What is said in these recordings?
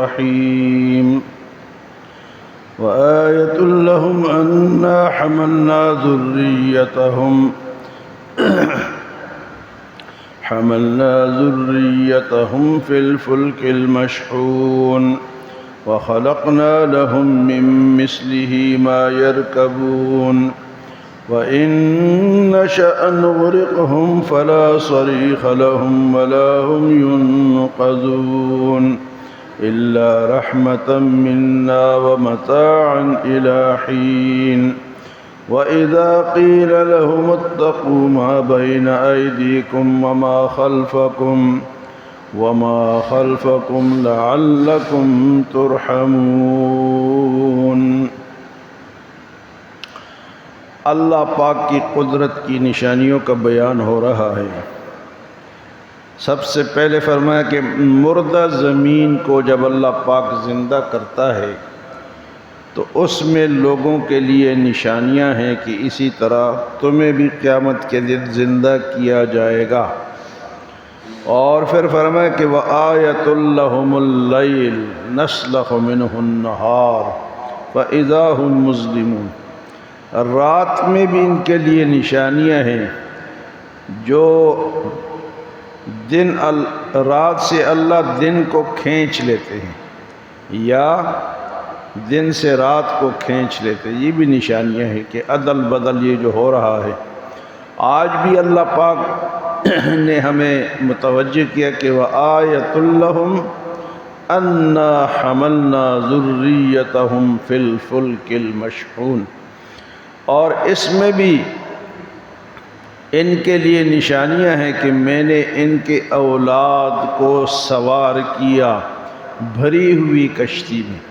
الرحيم وآية لهم أنا حملنا ذريتهم في الفلك المشحون وخلقنا لهم من مثله ما يركبون وإن نشأ نغرقهم فلا صريخ لهم ولا هم ينقذون إلا رحمة منا ومتاعا إلى حين وإذا قيل لهم اتقوا ما بين أيديكم وما خلفكم لعلكم ترحمون۔ اللہ پاک کی قدرت کی نشانیوں کا بیان ہو رہا ہے۔ سب سے پہلے فرمایا کہ مردہ زمین کو جب اللہ پاک زندہ کرتا ہے تو اس میں لوگوں کے لیے نشانیاں ہیں کہ اسی طرح تمہیں بھی قیامت کے دن زندہ کیا جائے گا۔ اور پھر فرمایا کہ وَآیَةٌ لَهُمُ اللَّيْلُ نَسْلَخُ مِنْهُ النَّهَارَ فَإِذَا هُمْ مُظْلِمُونَ۔ رات میں بھی ان کے لیے نشانیاں ہیں، جو رات سے اللہ دن کو کھینچ لیتے ہیں یا دن سے رات کو کھینچ لیتے ہیں، یہ بھی نشانیاں ہیں کہ عدل بدل یہ جو ہو رہا ہے۔ آج بھی اللہ پاک نے ہمیں متوجہ کیا کہ وَآیَةٌ لَهُمْ أَنَّا حَمَلْنَا ذُرِّيَّتَهُمْ فِي الْفُلْكِ الْمَشْحُونِ، اور اس میں بھی ان کے لیے نشانیاں ہیں کہ میں نے ان کے اولاد کو سوار کیا بھری ہوئی کشتی میں۔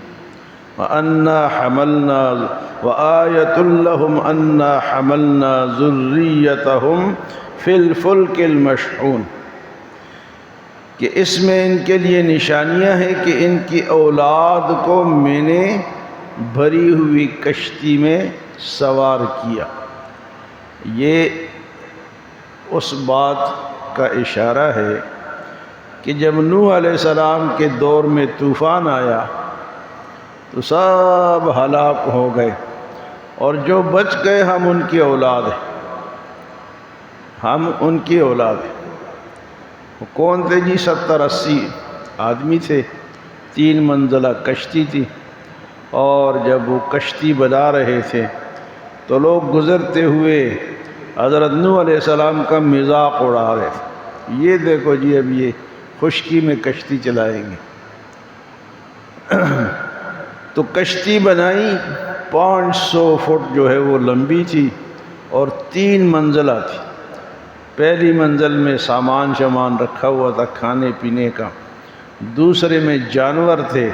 وَآیَةٌ لَهُمْ أَنَّا حَمَلْنَا ذُرِّيَّتَهُمْ فِي الْفُلْكِ الْمَشْحُونِ، کہ اس میں ان کے لیے نشانیاں ہیں کہ ان کی اولاد کو میں نے بھری ہوئی کشتی میں سوار کیا۔ یہ اس بات کا اشارہ ہے کہ جب نوح علیہ السلام کے دور میں طوفان آیا تو سب ہلاک ہو گئے، اور جو بچ گئے ہم ان کی اولاد ہیں۔ وہ کون تھے جی؟ 70-80 آدمی تھے، 3 منزلہ کشتی تھی، اور جب وہ کشتی بنا رہے تھے تو لوگ گزرتے ہوئے حضرت نوح علیہ السلام کا مذاق اڑا رہے تھے، یہ دیکھو جی اب یہ خشکی میں کشتی چلائیں گے۔ تو کشتی بنائی، 500 فٹ جو ہے وہ لمبی تھی اور 3 منزلہ تھی۔ پہلی منزل میں سامان رکھا ہوا تھا کھانے پینے کا، دوسرے میں جانور تھے،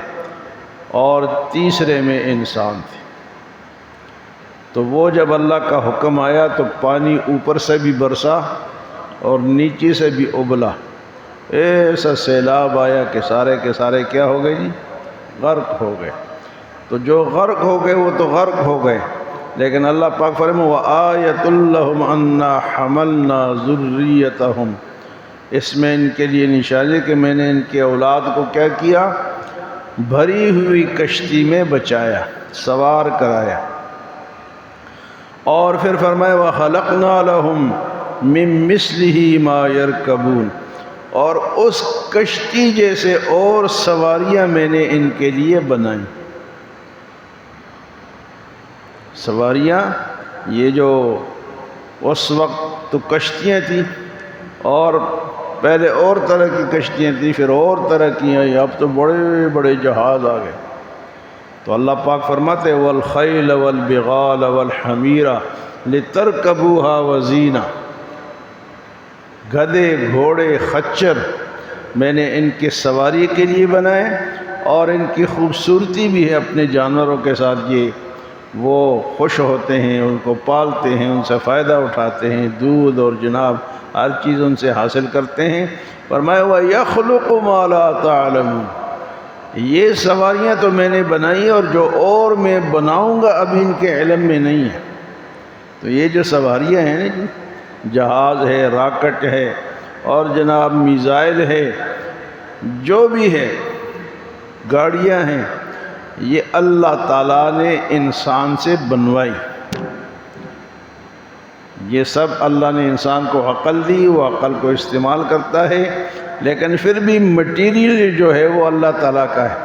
اور تیسرے میں انسان تھے۔ تو وہ جب اللہ کا حکم آیا تو پانی اوپر سے بھی برسا اور نیچے سے بھی ابلا، ایسا سیلاب آیا کہ سارے کے سارے کیا ہو گئے جی؟ غرق ہو گئے۔ تو جو غرق ہو گئے وہ تو غرق ہو گئے، لیکن اللہ پاک فرمائے وَآیَةٌ لَهُمْ أَنَّا حَمَلْنَا ذُرِّيَّتَهُمْ، اس میں ان کے لیے نشانی کہ میں نے ان کے اولاد کو کیا کیا؟ بھری ہوئی کشتی میں بچایا، سوار کرایا۔ اور پھر فرمایا وَخَلَقْنَا لَهُم مِّن مِّثْلِهِ مَا يَرْكَبُونَ، اور اس کشتی جیسے اور سواریاں میں نے ان کے لیے بنائیں۔ سواریاں یہ جو اس وقت تو کشتیاں تھیں، اور پہلے اور طرح کی کشتیاں تھیں، پھر اور طرح کی ہیں، اب تو بڑے بڑے جہاز آ گئے۔ تو اللہ پاک فرماتے وَالْخَيْلَ وَالْبِغَالَ وَالْحَمِيرَ لِتَرْكَبُوهَا وَزِينَةً، گدھے، گھوڑے، خچر میں نے ان کے سواری کے لیے بنائے، اور ان کی خوبصورتی بھی ہے اپنے جانوروں کے ساتھ۔ یہ وہ خوش ہوتے ہیں، ان کو پالتے ہیں، ان سے فائدہ اٹھاتے ہیں، دودھ اور جناب ہر چیز ان سے حاصل کرتے ہیں۔ فرمایا وَيَخْلُقُ مَا لَا تَعْلَمُونَ، یہ سواریاں تو میں نے بنائی، اور جو اور میں بناؤں گا ابھی ان کے علم میں نہیں ہے۔ تو یہ جو سواریاں ہیں نا جی، جہاز ہے، راکٹ ہے، اور جناب میزائل ہے، جو بھی ہے گاڑیاں ہیں، یہ اللہ تعالیٰ نے انسان سے بنوائی۔ یہ سب اللہ نے انسان کو عقل دی، وہ عقل کو استعمال کرتا ہے، لیکن پھر بھی مٹیریل جو ہے وہ اللہ تعالیٰ کا ہے۔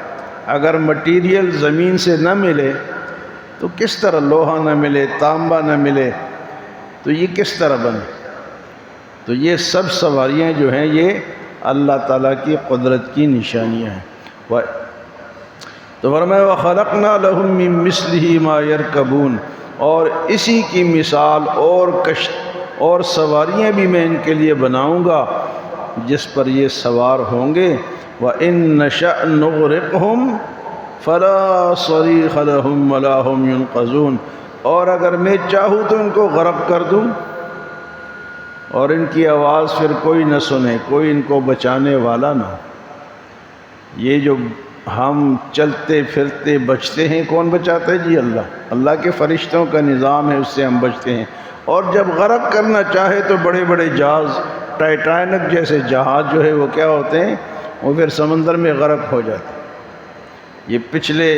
اگر مٹیریل زمین سے نہ ملے تو کس طرح لوہا نہ ملے، تانبا نہ ملے تو یہ کس طرح بنے؟ تو یہ سب سواریاں جو ہیں یہ اللہ تعالیٰ کی قدرت کی نشانیاں ہیں۔ تو فرمایا وَخَلَقْنَا لَهُم مِّن مِّثْلِهِ مَا يَرْكَبُونَ، اور اسی کی مثال اور سواریاں بھی میں ان کے لیے بناؤں گا جس پر یہ سوار ہوں گے۔ وَإِن نَّشَأْ نُغْرِقْهُمْ فَلَا صَرِيخَ لَهُمْ وَلَا هُمْ يُنْقَذُونَ، اور اگر میں چاہوں تو ان کو غرق کر دوں اور ان کی آواز پھر کوئی نہ سنے، کوئی ان کو بچانے والا نہ ہو۔ یہ جو ہم چلتے پھرتے بچتے ہیں، کون بچاتا ہے؟ جی اللہ۔ اللہ کے فرشتوں کا نظام ہے، اس سے ہم بچتے ہیں۔ اور جب غرق کرنا چاہے تو بڑے بڑے جہاز، ٹائٹینک جیسے جہاز جو ہے وہ کیا ہوتے ہیں، وہ پھر سمندر میں غرق ہو جاتے ہیں۔ یہ پچھلے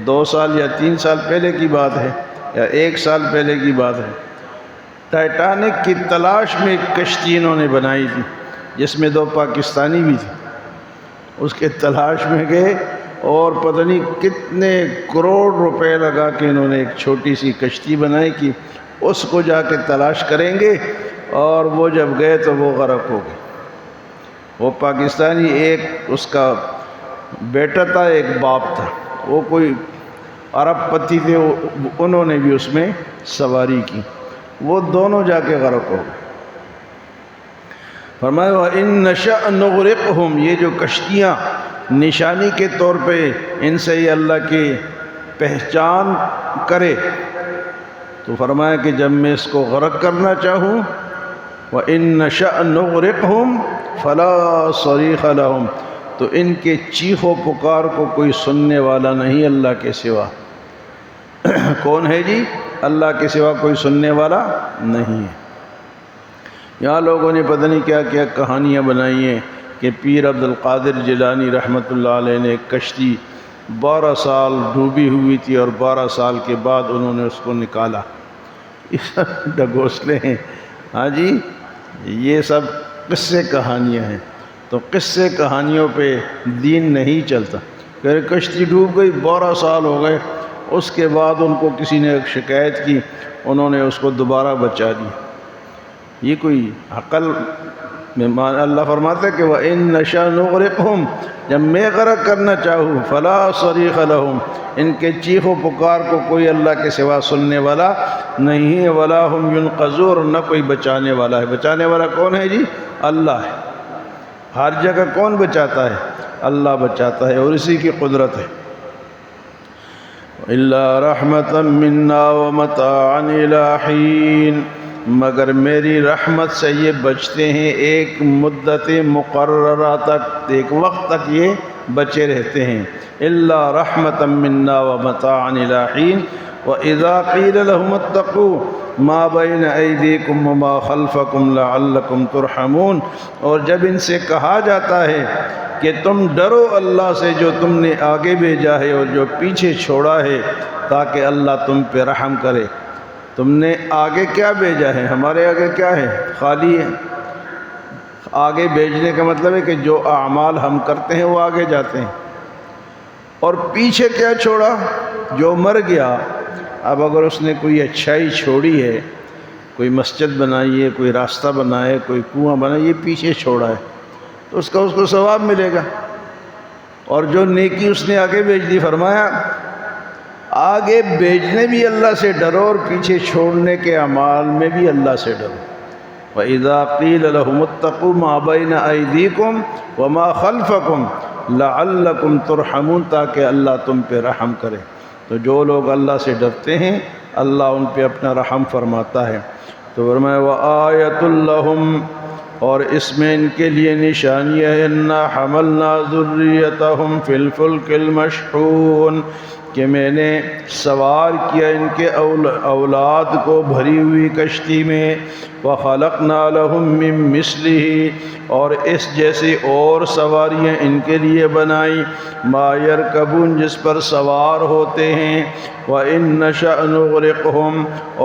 2 سال یا 3 سال پہلے کی بات ہے یا 1 سال پہلے کی بات ہے، ٹائٹینک کی تلاش میں ایک کشتی انہوں نے بنائی تھی جس میں 2 پاکستانی بھی تھے۔ اس کے تلاش میں گئے اور پتہ نہیں کتنے کروڑ روپے لگا کے انہوں نے ایک چھوٹی سی کشتی بنائی کہ اس کو جا کے تلاش کریں گے، اور وہ جب گئے تو وہ غرق ہو گئے۔ وہ پاکستانی، ایک اس کا بیٹا تھا، ایک باپ تھا، وہ کوئی عرب پتی تھے، انہوں نے بھی اس میں سواری کی، وہ دونوں جا کے غرق ہو گئے۔ فرمایا وَإِن نَّشَأْ نُغْرِقْهُمْ، یہ جو کشتیاں نشانی کے طور پہ ان سے یہ اللہ کی پہچان کرے، تو فرمایا کہ جب میں اس کو غرق کرنا چاہوں، وَإِن نَّشَأْ نُغْرِقْهُمْ فَلَا صَرِيخَ لَهُمْ، تو ان کے چیخ و پکار کو کوئی سننے والا نہیں اللہ کے سوا۔ کون ہے جی؟ اللہ کے سوا کوئی سننے والا نہیں ہے۔ یہاں لوگوں نے پتہ نہیں کیا کیا کہانیاں بنائی ہیں کہ پیر عبد القادر جیلانی رحمۃ اللہ علیہ نے ایک کشتی 12 سال ڈوبی ہوئی تھی اور 12 سال کے بعد انہوں نے اس کو نکالا۔ یہ سب ڈگوسلے ہیں، ہاں جی، یہ سب قصے کہانیاں ہیں۔ تو قصے کہانیوں پہ دین نہیں چلتا۔ کہ کشتی ڈوب گئی، 12 سال ہو گئے، اس کے بعد ان کو کسی نے ایک شکایت کی، انہوں نے اس کو دوبارہ بچا دی۔ یہ کوئی عقل میں اللہ فرماتا ہے کہ وَإِن نَّشَأْ نُغْرِقْهُمْ، جب میں غرق کرنا چاہوں، فَلَا صَرِيخَ لَهُمْ، ان کے چیخ و پکار کو کوئی اللہ کے سوا سننے والا نہیں ہے، وَلَا هُمْ يُنْقَذُونَ، نہ کوئی بچانے والا ہے۔ بچانے والا کون ہے جی؟ اللہ ہے۔ ہر جگہ کون بچاتا ہے؟ اللہ بچاتا ہے، اور اسی کی قدرت ہے۔ إِلَّا رَحْمَةً مِنَّا وَمَتَاعًا إِلَىٰ حِينٍ، مگر میری رحمت سے یہ بچتے ہیں ایک مدت مقررہ تک، ایک وقت تک یہ بچے رہتے ہیں۔ إِلَّا رَحْمَةً مِنَّا وَمَتَاعًا إِلَىٰ حِينٍ وَإِذَا قِيلَ لَهُمُ اتَّقُوا مَا بَيْنَ أَيْدِيكُمْ وَمَا خَلْفَكُمْ لَعَلَّكُمْ تُرْحَمُونَ، اور جب ان سے کہا جاتا ہے کہ تم ڈرو اللہ سے جو تم نے آگے بھیجا ہے اور جو پیچھے چھوڑا ہے، تاکہ اللہ تم پہ رحم کرے۔ تم نے آگے کیا بھیجا ہے؟ ہمارے آگے کیا ہے؟ خالی ہے۔ آگے بھیجنے کا مطلب ہے کہ جو اعمال ہم کرتے ہیں وہ آگے جاتے ہیں، اور پیچھے کیا چھوڑا؟ جو مر گیا۔ اب اگر اس نے کوئی اچھائی چھوڑی ہے، کوئی مسجد بنائی ہے، کوئی راستہ بنایا ہے، کوئی کنواں بنایا، یہ پیچھے چھوڑا ہے تو اس کو ثواب ملے گا۔ اور جو نیکی اس نے آگے بھیج دی، فرمایا آگے بھیجنے بھی اللہ سے ڈرو اور پیچھے چھوڑنے کے اعمال میں بھی اللہ سے ڈرو۔ وَإِذَا قِيلَ لَهُمُ اتَّقُوا مَا بَيْنَ أَيْدِيكُمْ وَمَا خَلْفَكُمْ لَعَلَّكُمْ تُرْحَمُونَ، تاکہ اللہ تم پہ رحم کرے۔ تو جو لوگ اللہ سے ڈرتے ہیں اللہ ان پہ اپنا رحم فرماتا ہے۔ تو فرمایا وَآيَةٌ لَهُمْ، اور اس میں ان کے لیے نشانی ہے، اِنَّا حَمَلْنَا ذُرِّيَّتَهُمْ فِي الْفُلْكِ الْمَشْحُونِ، کہ میں نے سوار کیا ان کے اولاد کو بھری ہوئی کشتی میں، وَخَلَقْنَا لَهُم مِّن مِّثْلِهِ، اور اس جیسی اور سواریاں ان کے لیے بنائیں، مَا يَرْكَبُونَ جس پر سوار ہوتے ہیں، وَإِن نَّشَأْ نُغْرِقْهُمْ،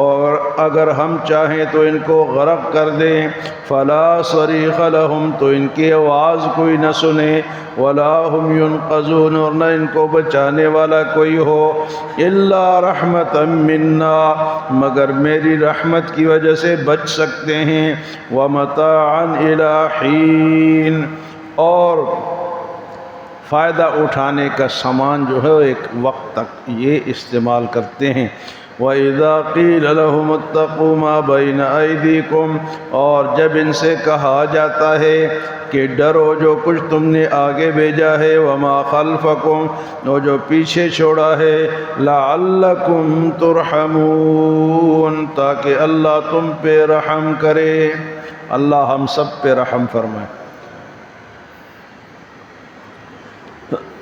اور اگر ہم چاہیں تو ان کو غرق کر دیں، فَلَا صَرِيخَ لَهُمْ، تو ان کی آواز کوئی نہ سنے، وَلَا هُمْ يُنْقَذُونَ، اور نہ ان کو بچانے والا کوئی ہو، إِلَّا رَحْمَةً مِّنَّا، مگر میری رحمت کی وجہ سے بچ سکتے ہیں، وَمَتَاعًا إِلَىٰ حِينٍ، اور فائدہ اٹھانے کا سامان جو ہے ایک وقت تک یہ استعمال کرتے ہیں۔ وَإِذَا قِيلَ لَهُمُ اتَّقُوا مَا بَيْنَ أَيْدِيكُمْ، اور جب ان سے کہا جاتا ہے کہ ڈرو جو کچھ تم نے آگے بھیجا ہے، وَمَا خَلْفَكُمْ، اور جو پیچھے چھوڑا ہے، لَعَلَّكُمْ تُرْحَمُونَ، تاکہ اللہ تم پہ رحم کرے۔ اللہ ہم سب پہ رحم فرمائے۔